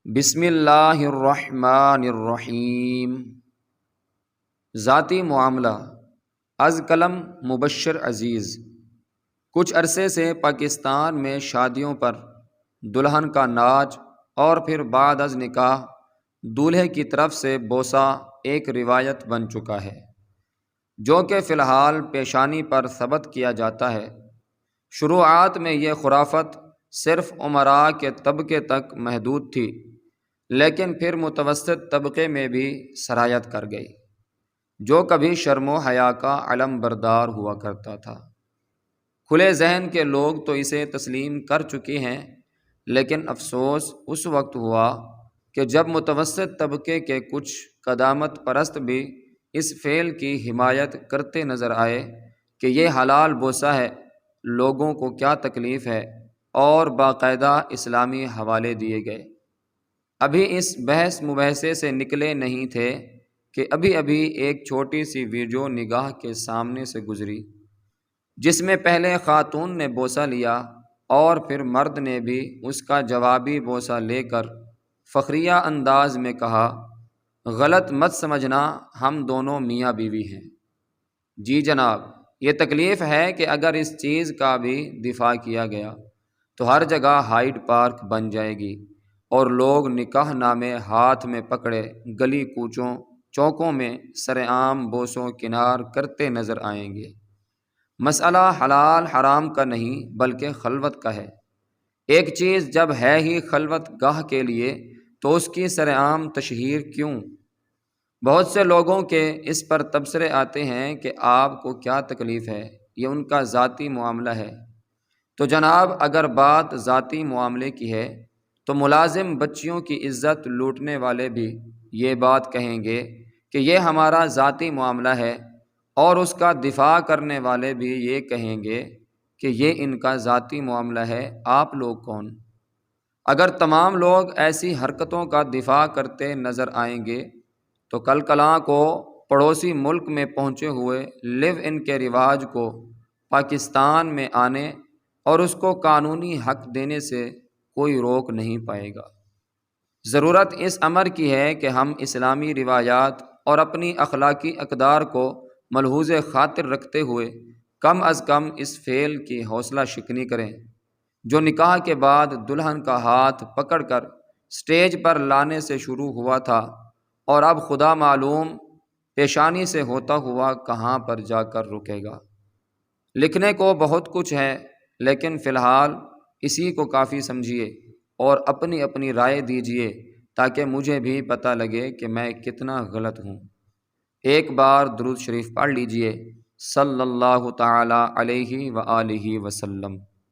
بسم اللہ الرحمن الرحیم۔ ذاتی معاملہ از قلم مبشر عزیز۔ کچھ عرصے سے پاکستان میں شادیوں پر دلہن کا ناچ اور پھر بعد از نکاح دولہے کی طرف سے بوسہ ایک روایت بن چکا ہے، جو کہ فی الحال پیشانی پر ثبت کیا جاتا ہے۔ شروعات میں یہ خرافت صرف امراء کے طبقے تک محدود تھی، لیکن پھر متوسط طبقے میں بھی سرایت کر گئی، جو کبھی شرم و حیا کا علم بردار ہوا کرتا تھا۔ کھلے ذہن کے لوگ تو اسے تسلیم کر چکے ہیں، لیکن افسوس اس وقت ہوا کہ جب متوسط طبقے کے کچھ قدامت پرست بھی اس فعل کی حمایت کرتے نظر آئے کہ یہ حلال بوسہ ہے، لوگوں کو کیا تکلیف ہے، اور باقاعدہ اسلامی حوالے دیے گئے۔ ابھی اس بحث مباحثے سے نکلے نہیں تھے کہ ابھی ایک چھوٹی سی ویڈیو نگاہ کے سامنے سے گزری، جس میں پہلے خاتون نے بوسہ لیا اور پھر مرد نے بھی اس کا جوابی بوسہ لے کر فخریہ انداز میں کہا، غلط مت سمجھنا، ہم دونوں میاں بیوی ہیں۔ جی جناب، یہ تکلیف ہے کہ اگر اس چیز کا بھی دفاع کیا گیا تو ہر جگہ ہائیڈ پارک بن جائے گی اور لوگ نکاح نامے ہاتھ میں پکڑے گلی کوچوں چوکوں میں سرعام بوسوں کنار کرتے نظر آئیں گے۔ مسئلہ حلال حرام کا نہیں بلکہ خلوت کا ہے۔ ایک چیز جب ہے ہی خلوت گاہ کے لیے تو اس کی سرعام تشہیر کیوں؟ بہت سے لوگوں کے اس پر تبصرے آتے ہیں کہ آپ کو کیا تکلیف ہے، یہ ان کا ذاتی معاملہ ہے۔ تو جناب، اگر بات ذاتی معاملے کی ہے تو ملازم بچیوں کی عزت لوٹنے والے بھی یہ بات کہیں گے کہ یہ ہمارا ذاتی معاملہ ہے، اور اس کا دفاع کرنے والے بھی یہ کہیں گے کہ یہ ان کا ذاتی معاملہ ہے۔ آپ لوگ کون؟ اگر تمام لوگ ایسی حرکتوں کا دفاع کرتے نظر آئیں گے تو کل کلاں کو پڑوسی ملک میں پہنچے ہوئے لیو ان کے رواج کو پاکستان میں آنے اور اس کو قانونی حق دینے سے کوئی روک نہیں پائے گا۔ ضرورت اس امر کی ہے کہ ہم اسلامی روایات اور اپنی اخلاقی اقدار کو ملحوظ خاطر رکھتے ہوئے کم از کم اس فعل کی حوصلہ شکنی کریں، جو نکاح کے بعد دلہن کا ہاتھ پکڑ کر سٹیج پر لانے سے شروع ہوا تھا، اور اب خدا معلوم پیشانی سے ہوتا ہوا کہاں پر جا کر رکے گا۔ لکھنے کو بہت کچھ ہے، لیکن فی الحال اسی کو کافی سمجھیے اور اپنی اپنی رائے دیجیے، تاکہ مجھے بھی پتہ لگے کہ میں کتنا غلط ہوں۔ ایک بار درود شریف پڑھ لیجیے، صلی اللہ تعالی علیہ وآلہ وسلم۔